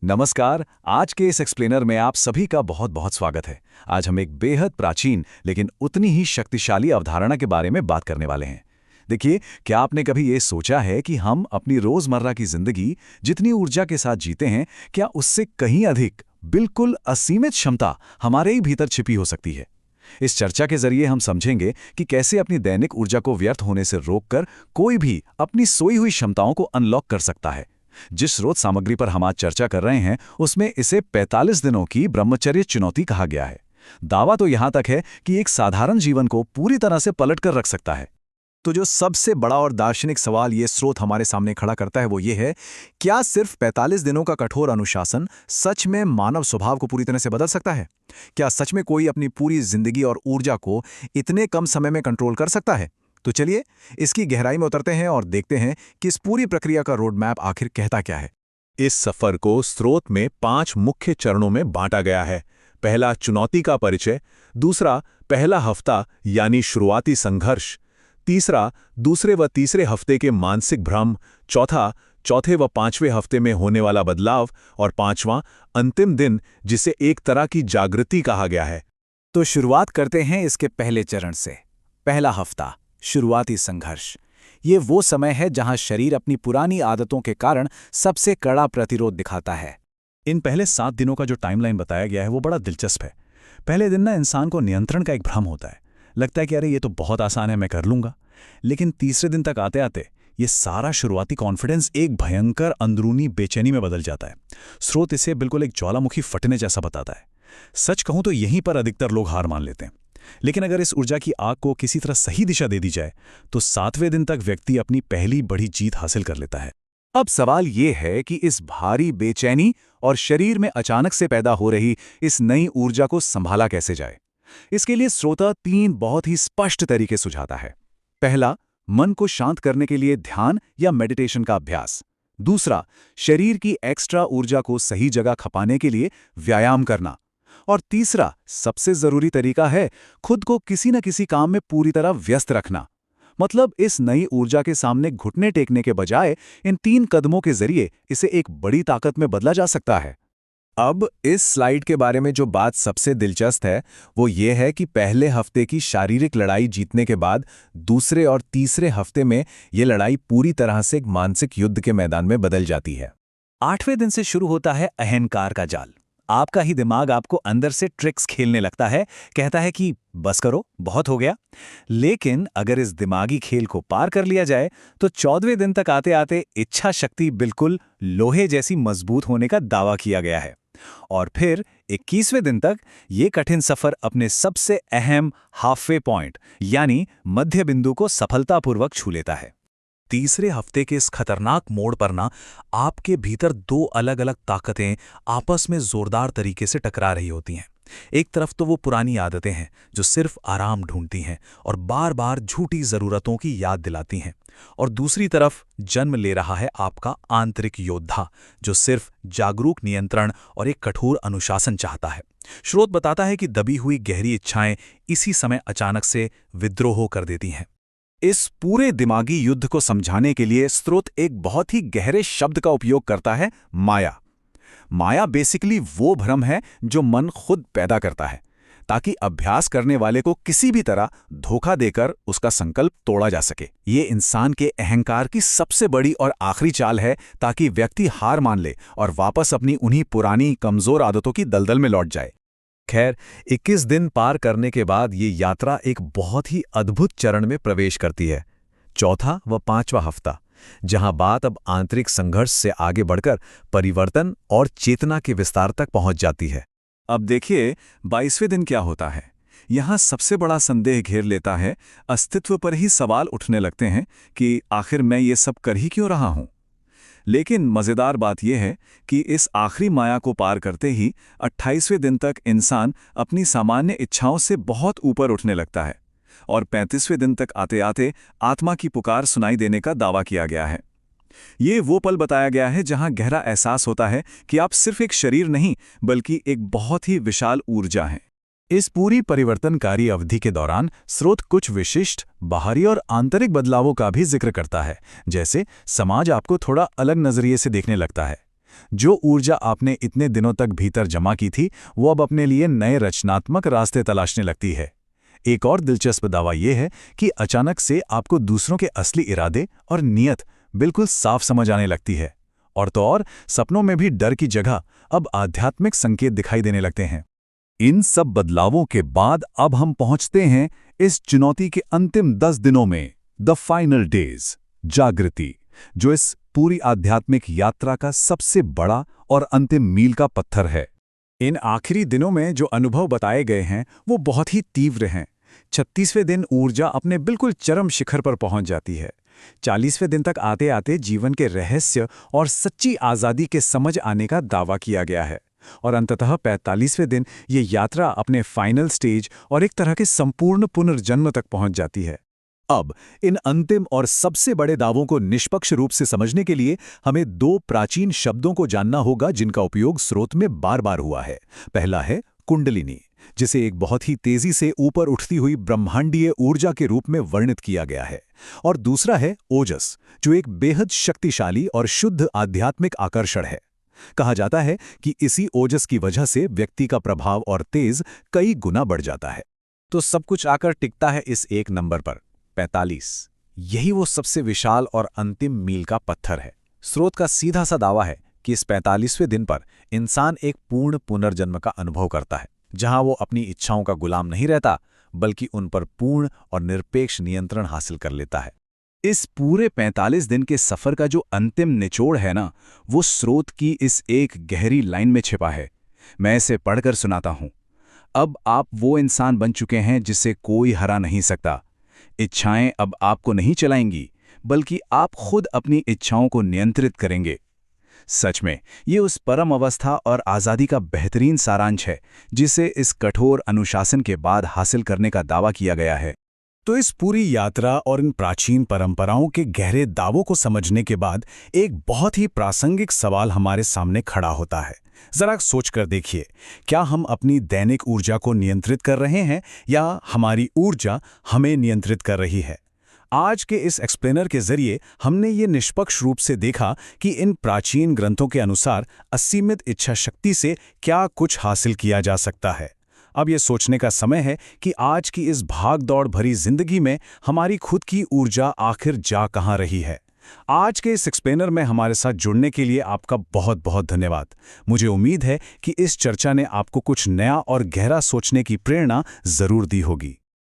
नमस्कार। आज के इस एक्सप्लेनर में आप सभी का बहुत बहुत स्वागत है। आज हम एक बेहद प्राचीन लेकिन उतनी ही शक्तिशाली अवधारणा के बारे में बात करने वाले हैं। देखिए, क्या आपने कभी ये सोचा है कि हम अपनी रोजमर्रा की जिंदगी जितनी ऊर्जा के साथ जीते हैं, क्या उससे कहीं अधिक, बिल्कुल असीमित क्षमता हमारे ही भीतर छिपी हो सकती है? इस चर्चा के जरिए हम समझेंगे कि कैसे अपनी दैनिक ऊर्जा को व्यर्थ होने से रोककर कोई भी अपनी सोई हुई क्षमताओं को अनलॉक कर सकता है। जिस स्रोत सामग्री पर हम आज चर्चा कर रहे हैं, उसमें इसे 45 दिनों की ब्रह्मचर्य चुनौती कहा गया है। दावा तो यहां तक है कि एक साधारण जीवन को पूरी तरह से पलट कर रख सकता है। तो जो सबसे बड़ा और दार्शनिक सवाल ये स्रोत हमारे सामने खड़ा करता है वो ये है, क्या सिर्फ 45 दिनों का कठोर अनुशासन सच में मानव स्वभाव को पूरी तरह से बदल सकता है? क्या सच में कोई अपनी पूरी जिंदगी और ऊर्जा को इतने कम समय में कंट्रोल कर सकता है? तो चलिए, इसकी गहराई में उतरते हैं और देखते हैं कि इस पूरी प्रक्रिया का रोड मैप आखिर कहता क्या है। इस सफर को स्रोत में 5 मुख्य चरणों में बांटा गया है। पहला, चुनौती का परिचय। दूसरा, पहला हफ्ता यानी शुरुआती संघर्ष। तीसरा, दूसरे व तीसरे हफ्ते के मानसिक भ्रम। चौथा, चौथे व पांचवें हफ्ते में होने वाला बदलाव। और पांचवां, अंतिम दिन, जिसे एक तरह की जागृति कहा गया है। तो शुरुआत करते हैं इसके पहले चरण से। पहला हफ्ता, शुरुआती संघर्ष। ये वो समय है जहां शरीर अपनी पुरानी आदतों के कारण सबसे कड़ा प्रतिरोध दिखाता है। इन पहले 7 दिनों का जो टाइमलाइन बताया गया है वो बड़ा दिलचस्प है। पहले दिन ना इंसान को नियंत्रण का एक भ्रम होता है, लगता है कि अरे ये तो बहुत आसान है, मैं कर लूंगा। लेकिन तीसरे दिन तक आते आते ये सारा शुरुआती कॉन्फिडेंस एक भयंकर अंदरूनी बेचैनी में बदल जाता है। स्रोत इसे बिल्कुल एक ज्वालामुखी फटने जैसा बताता है। सच कहूं तो यहीं पर अधिकतर लोग हार मान लेते हैं। लेकिन अगर इस ऊर्जा की आग को किसी तरह सही दिशा दे दी जाए तो 7वें दिन तक व्यक्ति अपनी पहली बड़ी जीत हासिल कर लेता है। अब सवाल ये है कि इस भारी बेचैनी और शरीर में अचानक से पैदा हो रही इस नई ऊर्जा को संभाला कैसे जाए। इसके लिए श्रोता 3 बहुत ही स्पष्ट तरीके सुझाता है। पहला, मन को शांत करने के लिए ध्यान या मेडिटेशन का अभ्यास। दूसरा, शरीर की एक्स्ट्रा ऊर्जा को सही जगह खपाने के लिए व्यायाम करना। और तीसरा, सबसे जरूरी तरीका है खुद को किसी न किसी काम में पूरी तरह व्यस्त रखना। मतलब इस नई ऊर्जा के सामने घुटने टेकने के बजाय इन 3 कदमों के जरिए इसे एक बड़ी ताकत में बदला जा सकता है। अब इस स्लाइड के बारे में जो बात सबसे दिलचस्प है वो ये है कि पहले हफ्ते की शारीरिक लड़ाई जीतने के बाद दूसरे और तीसरे हफ्ते में ये लड़ाई पूरी तरह से एक मानसिक युद्ध के मैदान में बदल जाती है। 8वें दिन से शुरू होता है अहंकार का जाल। आपका ही दिमाग आपको अंदर से ट्रिक्स खेलने लगता है, कहता है कि बस करो, बहुत हो गया। लेकिन अगर इस दिमागी खेल को पार कर लिया जाए तो 14वें दिन तक आते आते इच्छा शक्ति बिल्कुल लोहे जैसी मजबूत होने का दावा किया गया है। और फिर 21वें दिन तक ये कठिन सफर अपने सबसे अहम हाफवे पॉइंट यानी मध्य बिंदु को सफलतापूर्वक छू लेता है। तीसरे हफ्ते के इस खतरनाक मोड़ पर ना आपके भीतर 2 अलग अलग ताकतें आपस में जोरदार तरीके से टकरा रही होती हैं। एक तरफ तो वो पुरानी आदतें हैं जो सिर्फ आराम ढूंढती हैं और बार बार झूठी जरूरतों की याद दिलाती हैं, और दूसरी तरफ जन्म ले रहा है आपका आंतरिक योद्धा जो सिर्फ जागरूक नियंत्रण और एक कठोर अनुशासन चाहता है। स्रोत बताता है कि दबी हुई गहरी इच्छाएं इसी समय अचानक से विद्रोह कर देती हैं। इस पूरे दिमागी युद्ध को समझाने के लिए स्रोत एक बहुत ही गहरे शब्द का उपयोग करता है, माया। माया बेसिकली वो भ्रम है जो मन खुद पैदा करता है ताकि अभ्यास करने वाले को किसी भी तरह धोखा देकर उसका संकल्प तोड़ा जा सके। ये इंसान के अहंकार की सबसे बड़ी और आखिरी चाल है ताकि व्यक्ति हार मान ले और वापस अपनी उन्हीं पुरानी कमजोर आदतों की दलदल में लौट जाए। खैर, 21 दिन पार करने के बाद ये यात्रा एक बहुत ही अद्भुत चरण में प्रवेश करती है, चौथा व 5वां हफ्ता, जहां बात अब आंतरिक संघर्ष से आगे बढ़कर परिवर्तन और चेतना के विस्तार तक पहुंच जाती है। अब देखिए, 22वें दिन क्या होता है। यहां सबसे बड़ा संदेह घेर लेता है। अस्तित्व पर ही सवाल उठने लगते हैं कि आखिर मैं ये सब कर ही क्यों रहा हूं। लेकिन मज़ेदार बात यह है कि इस आखिरी माया को पार करते ही 28वें दिन तक इंसान अपनी सामान्य इच्छाओं से बहुत ऊपर उठने लगता है और 35वें दिन तक आते आते आत्मा की पुकार सुनाई देने का दावा किया गया है। ये वो पल बताया गया है जहां गहरा एहसास होता है कि आप सिर्फ एक शरीर नहीं बल्कि एक बहुत ही विशाल ऊर्जा हैं। इस पूरी परिवर्तनकारी अवधि के दौरान स्रोत कुछ विशिष्ट बाहरी और आंतरिक बदलावों का भी जिक्र करता है, जैसे समाज आपको थोड़ा अलग नजरिए से देखने लगता है। जो ऊर्जा आपने इतने दिनों तक भीतर जमा की थी, वो अब अपने लिए नए रचनात्मक रास्ते तलाशने लगती है। एक और दिलचस्प दावा यह है कि अचानक से आपको दूसरों के असली इरादे और नीयत बिल्कुल साफ समझ आने लगती है। और तो और सपनों में भी डर की जगह अब आध्यात्मिक संकेत दिखाई देने लगते हैं। इन सब बदलावों के बाद अब हम पहुंचते हैं इस चुनौती के अंतिम 10 दिनों में, द फाइनल डेज, जागृति, जो इस पूरी आध्यात्मिक यात्रा का सबसे बड़ा और अंतिम मील का पत्थर है। इन आखिरी दिनों में जो अनुभव बताए गए हैं वो बहुत ही तीव्र हैं। 36वें दिन ऊर्जा अपने बिल्कुल चरम शिखर पर पहुंच जाती है। 40वें दिन तक आते आते जीवन के रहस्य और सच्ची आज़ादी के समझ आने का दावा किया गया है। और अंततः 45वें दिन ये यात्रा अपने फाइनल स्टेज और एक तरह के संपूर्ण पुनर्जन्म तक पहुंच जाती है। अब इन अंतिम और सबसे बड़े दावों को निष्पक्ष रूप से समझने के लिए हमें दो प्राचीन शब्दों को जानना होगा जिनका उपयोग स्रोत में बार बार हुआ है। पहला है कुंडलिनी, जिसे एक बहुत ही तेजी से ऊपर उठती हुई ब्रह्मांडीय ऊर्जा के रूप में वर्णित किया गया है, और दूसरा है ओजस, जो एक बेहद शक्तिशाली और शुद्ध आध्यात्मिक आकर्षण है। कहा जाता है कि इसी ओजस की वजह से व्यक्ति का प्रभाव और तेज कई गुना बढ़ जाता है। तो सब कुछ आकर टिकता है इस एक नंबर पर, 45। यही वो सबसे विशाल और अंतिम मील का पत्थर है। स्रोत का सीधा सा दावा है कि इस 45वें दिन पर इंसान एक पूर्ण पुनर्जन्म का अनुभव करता है, जहां वो अपनी इच्छाओं का गुलाम नहीं रहता, बल्कि उन पर पूर्ण और निरपेक्ष नियंत्रण हासिल कर लेता है। इस पूरे 45 दिन के सफर का जो अंतिम निचोड़ है ना, वो स्रोत की इस एक गहरी लाइन में छिपा है। मैं इसे पढ़कर सुनाता हूं। अब आप वो इंसान बन चुके हैं जिसे कोई हरा नहीं सकता। इच्छाएं अब आपको नहीं चलाएंगी, बल्कि आप खुद अपनी इच्छाओं को नियंत्रित करेंगे। सच में ये उस परम अवस्था और आज़ादी का बेहतरीन सारांश है जिसे इस कठोर अनुशासन के बाद हासिल करने का दावा किया गया है। तो इस पूरी यात्रा और इन प्राचीन परंपराओं के गहरे दावों को समझने के बाद एक बहुत ही प्रासंगिक सवाल हमारे सामने खड़ा होता है। जरा सोच कर देखिए, क्या हम अपनी दैनिक ऊर्जा को नियंत्रित कर रहे हैं या हमारी ऊर्जा हमें नियंत्रित कर रही है? आज के इस एक्सप्लेनर के जरिए हमने ये निष्पक्ष रूप से देखा कि इन प्राचीन ग्रंथों के अनुसार असीमित इच्छा शक्ति से क्या कुछ हासिल किया जा सकता है। अब ये सोचने का समय है कि आज की इस भाग-दौड़ भरी जिंदगी में हमारी खुद की ऊर्जा आखिर जा कहाँ रही है। आज के इस एक्सप्लेनर में हमारे साथ जुड़ने के लिए आपका बहुत बहुत धन्यवाद। मुझे उम्मीद है कि इस चर्चा ने आपको कुछ नया और गहरा सोचने की प्रेरणा जरूर दी होगी।